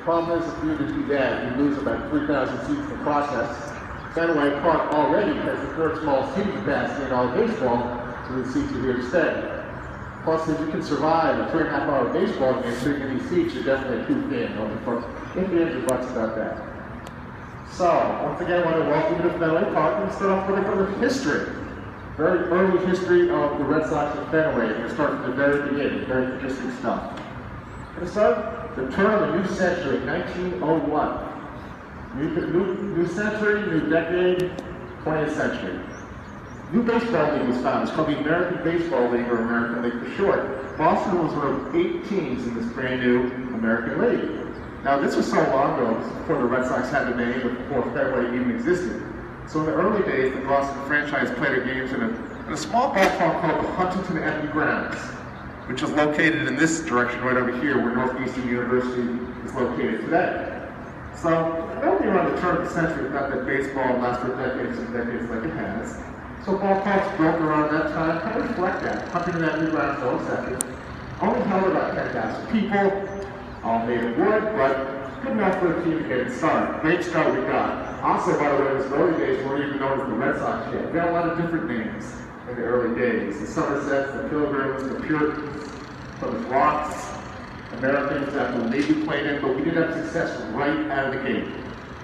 problem is, if you were to do that, you lose about 3,000 seats in the process. Fenway Park already has the third smallest seating capacity in all of baseball, so the seats are here to stay. Plus, if you can survive a 3.5-hour baseball game sitting in these seats, you're definitely a true fan. If you have your butts about that. So, once again, I want to welcome you to Fenway Park and start off with a bit of history. Very early history of the Red Sox at Fenway. We're going to start from the very beginning, very interesting stuff. We're going to start the turn of the new century, 1901. New century, new decade, 20th century. New baseball league was founded. It's called the American Baseball League, or American League for short. Boston was one of 8 teams in this brand new American League. Now, this was so long ago, this was before the Red Sox had the name, and before Fenway even existed. So in the early days, the Boston franchise played their games in a small ballpark called the Huntington Avenue Grounds, which is located in this direction right over here, where Northeastern University is located today. So, only around the turn of the century, not that baseball lasts for decades and decades like it has. So ballparks built around that time kind of reflect that. Huntington Avenue Grounds, no exception, only held about 10,000 people, all made of wood, but good enough for the team to get it started. Great start we got. Also, by the way, in those early days, we weren't even known as the Red Sox yet. We had a lot of different names in the early days. The Somersets, the Pilgrims, the Puritans, Plymouth Rocks, Americans that the Navy played in, but we did have success right out of the gate.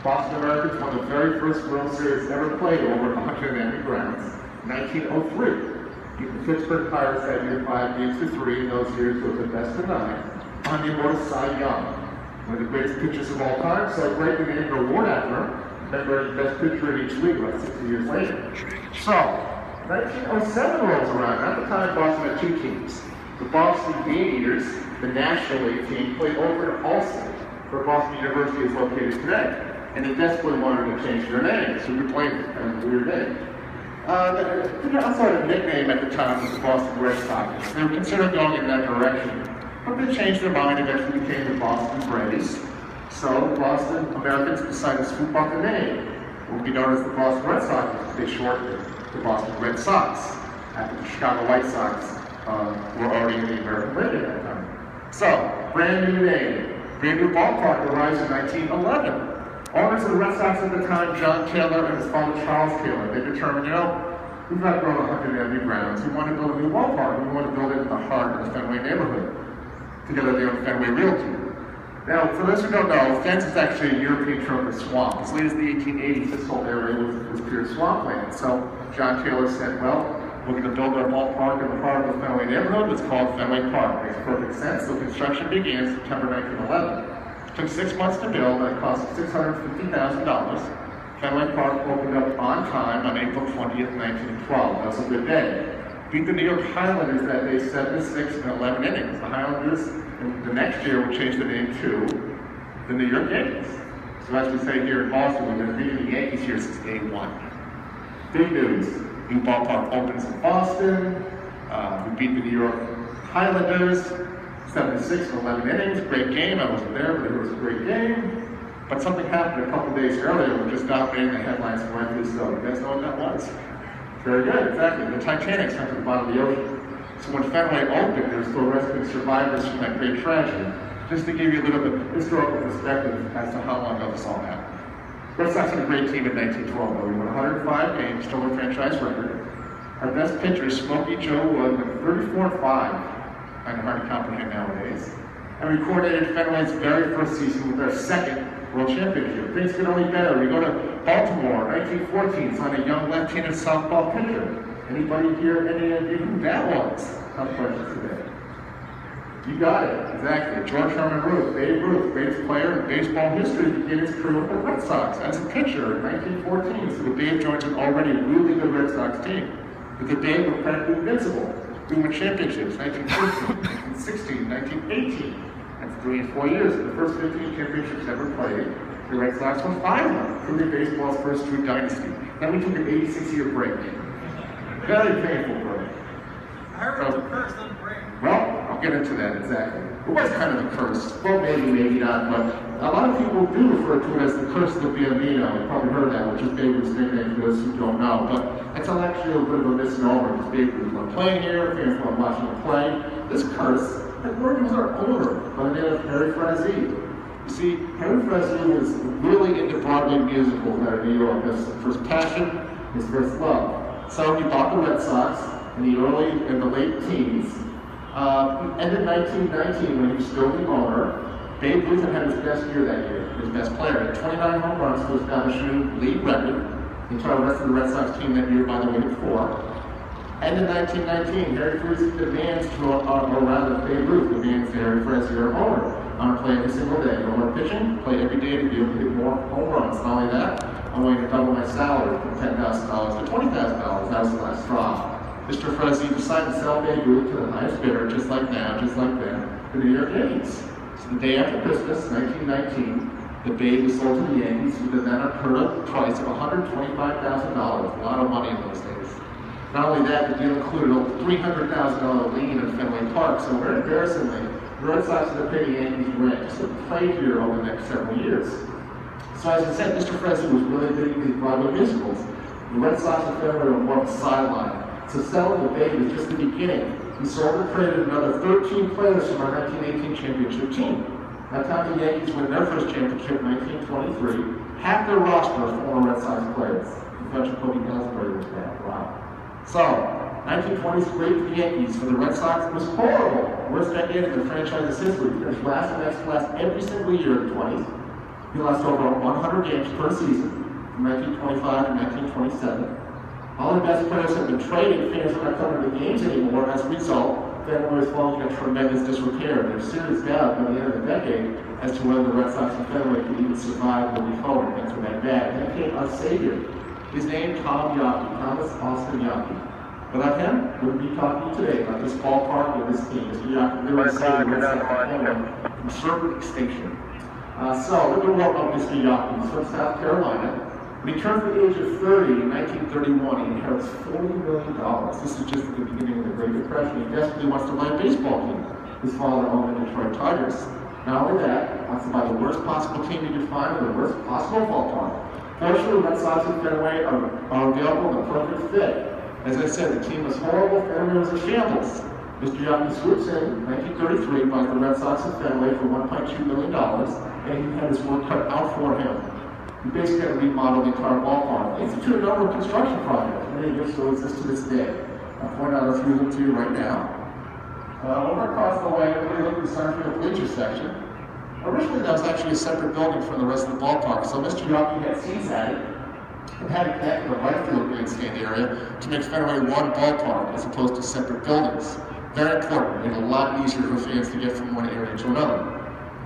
Boston Americans won the very first World Series ever played over 100 Avenue Grounds, 1903. Beat the Pittsburgh Pirates that year 5-3 in those years with the best of 9. On the award of Cy Young, one of the greatest pitchers of all time, so great to name an award after him. Remember, the best pitcher in each league about 60 years later. So, 1907 rolls around. At the time, Boston had 2 teams. The Boston Bean Eaters, the National League team, played over in Allston, where Boston University is located today. And they desperately wanted to change their name, so we played it, kind of a weird name. The outside nickname at the time was the Boston Red Sox. They were considering going in that direction, but they changed their mind and eventually became the Boston Braves. So Boston Americans decided to swoop up the name. What would be known as the Boston Red Sox, they shortened it to Boston Red Sox, after the Chicago White Sox were already in the American League at that time. So, brand new name, brand new ballpark arrives in 1911. Owners of the Red Sox at the time, John Taylor and his father Charles Taylor, they determined, we've got to grow 100 Avenue Grounds. We want to build a new ballpark. We want to build it in the heart of the Fenway neighborhood. Together they own Fenway Realty. Now, for those who don't know, Fence is actually a European term for swamp. As late as the 1880s, this whole area was pure swampland. So John Taylor said, well, we're going to build our ballpark in the heart of the Fenway neighborhood. It's called Fenway Park. Makes perfect sense. So construction began September 1911. It took 6 months to build, and it cost $650,000. Fenway Park opened up on time on April 20th, 1912. That was a good day. Beat the New York Highlanders that day 7-6 in 11 innings. The Highlanders, in the next year, would change the name to the New York Yankees. So as we say here in Boston, we've been beating the Yankees here since day 1. Big news. New ballpark opens in Boston. We beat the New York Highlanders 7-6 in 11 innings. Great game. I wasn't there, but it was a great game. But something happened a couple days earlier, which just dominated the headlines and rightfully so. You guys know what that was? Very good, exactly. The Titanic sank to the bottom of the ocean. So when Fenway opened, there were still rescuing survivors from that great tragedy. Just to give you a little bit of historical perspective as to how long ago this all happened. Red Sox had a great team in 1912, though. We won 105 games, stole a franchise record. Our best pitcher, Smokey Joe Wood, went 34-5. Kind of hard to comprehend nowadays. And we coordinated Fenway's very first season with our second World Championship. Things get only better. We go to Baltimore, 1914, signed a young left-handed softball pitcher. Anybody here, any of you who that was? Tough questions today. You got it, exactly. George Herman Ruth, Babe Ruth, greatest player in baseball history, began his career with the Red Sox as a pitcher in 1914. So the Babe joins an already really good Red Sox team. But the Babe were practically invincible. We won championships, 1915, 1916, 1918. That's 3 and 4 years. In the first 15 championships ever played, the Red Sox won 5 of them, proving baseball's first true dynasty. Then we took an 86-year break. Very painful break. I heard it was a curse on the break. Well, I'll get into that, exactly. It was kind of a curse. Well, maybe not, but a lot of people do refer to it as the curse of the Bambino. You've probably heard that, which is Babe Ruth's nickname for those who don't know. But it's actually a bit of a misnomer, because Babe Ruth loved playing here, fans love watching him play. This curse, that word was our owner, by the name of Harry Frazee. You see, Harry Fresno was really into Broadway musicals out of New York. That's his first passion, his first love. So he bought the Red Sox in the late teens. Ended 1919 when he was still the owner. Babe Ruth had his best year that year, his best player. He had 29 home runs to establish a new league record. The entire rest of the Red Sox team that year, by the way, had 4. And in 1919, Harry Fresno demands Babe Ruth demands Harry Fresno, your owner, on to play every single day. No more pitching, play every day to be able to hit more home runs. Not only that, I'm going to double my salary from $10,000 to $20,000. That was the last straw. Mr. Fresno decided to sell Babe Ruth to the highest bidder, just like now, just like then, the New York Yankees. So the day after Christmas, 1919, the Babe was sold to the Yankees with a then unheard of price of $125,000. A lot of money in those days. Not only that, the deal included a $300,000 lien in Fenway Park, so very embarrassingly, the Red Sox had to pay the Yankees rent just to play here over the next several years. So as I said, Mr. Fresno was really big in these Broadway musicals. The Red Sox and Fenway were more of a sideline. So selling the Babe was just the beginning. He sold and traded another 13 players from our 1918 championship team. By the time the Yankees win their first championship in 1923, half their roster are former Red Sox players. Professor Kobe Ellsbury was there. Wow. So, 1920 is great for the Yankees. For the Red Sox, it was horrible. Worst decade in the franchise's history. He finished last and next to last every single year in the 20s. He lost over 100 games per season from 1925 to 1927. All the best players have been traded. Fans are not coming to the games anymore. As a result, Fenway is falling in tremendous disrepair. There's serious doubt by the end of the decade as to whether the Red Sox and Fenway could even survive moving forward. Things were that bad. Then came our savior. His name, Tom Yawkey, Thomas Austin Yawkey. Without him, we wouldn't be talking today about this ballpark and this team. Mr. Yawkey really saved the Red Sox and Fenway from certain extinction. So, a little more about Mr. Yawkey. He's from South Carolina. When he turned the age of 30 in 1931, he inherits $40 million. This is just at the beginning of the Great Depression. He desperately wants to buy a baseball team. His father owned the Detroit Tigers. Not only that, he wants to buy the worst possible team he could find with the worst possible ballpark. Fortunately, Red Sox and Fenway are available in a perfect fit. As I said, the team was horrible, Fenway was a shambles. Mr. Yawkey swoops in 1933, buys the Red Sox and Fenway for $1.2 million, and he had his work cut out for him. He basically had to remodel the entire ballpark. He instituted a number of construction projects, many of which still exist to this day. I'll point out a few of them to you right now. Over across the way, we look at the Sunfield bleacher section. Originally, that was actually a separate building from the rest of the ballpark, so Mr. Yawkey had seats at it and had it connected to the right field grandstand area to make Fenway one ballpark as opposed to separate buildings. Very important, made it a lot easier for fans to get from one area to another.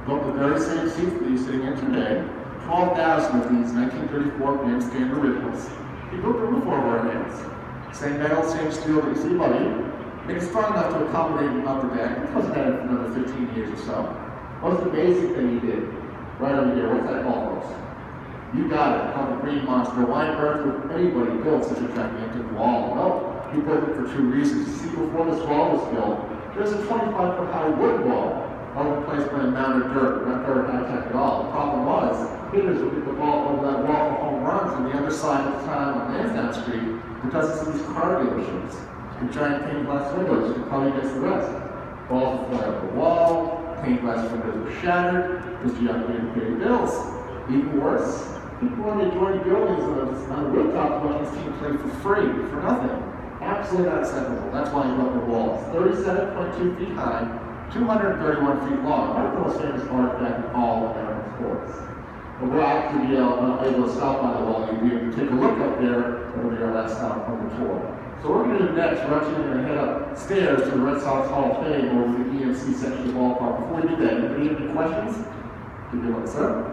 Built the very same seats that you're sitting in today. 12,000 of these 1934 grandstand originals. He built the roof over our heads. Same metal, same steel that you see above you. Made it strong enough to accommodate an upper deck. It wasn't had it for another 15 years or so. What's the basic thing he did? Right over here, what's that called, folks? You got it, called the Green Monster. Why on earth would anybody build such a gigantic wall? Well, he built it for 2 reasons. You see, before this wall was built, there's a 25-foot high wood wall all replaced by a mound of dirt. Not very high-tech at all. The problem was, hitters would get the ball over that wall for home runs on the other side of the town on Lansdowne Street because of some of these car dealerships. And giant pane glass windows, you can probably guess the rest. Balls would fly off the wall, pane glass windows were shattered, Mr. Yawkey didn't pay bills. Even worse, people wanted to join buildings on the rooftop watching his team play for free, for nothing. Absolutely not acceptable. That's why he built the walls. 37.2 feet high, 231 feet long. One of the most famous artifacts in all of American sports. But we're actually able to stop by the wall and be able to take a look up there. That'll be our last stop on the tour. So what we're going to do next, we're actually going to head upstairs to the Red Sox Hall of Fame over the EMC section of the ballpark. Before we do that, anybody have any questions? Give me one, sir.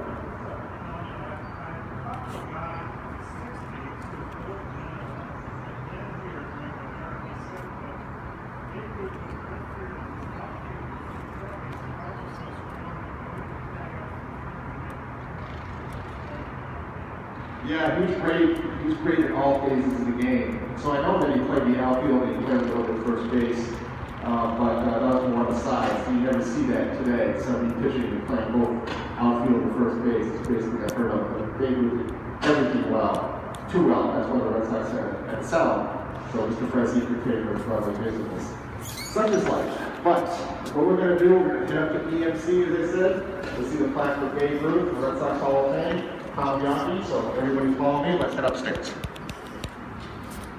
Yeah, he's great at all phases of the game. So I know that he played the outfield and he played a little bit first base, but that was more on the side, so you never see that today. Somebody pitching and playing both outfield and first base is basically unheard of. But they do everything well, too well. That's why the Red Sox had sell. So Mr. Fresno could take her Broadway musicals. Such is life. But what we're going to do, we're going to head up to EMC, as I said. You'll see the plaque for Babe Ruth, the Red Sox Hall of Fame, Tom Yonke. So everybody's following me. Let's head upstairs.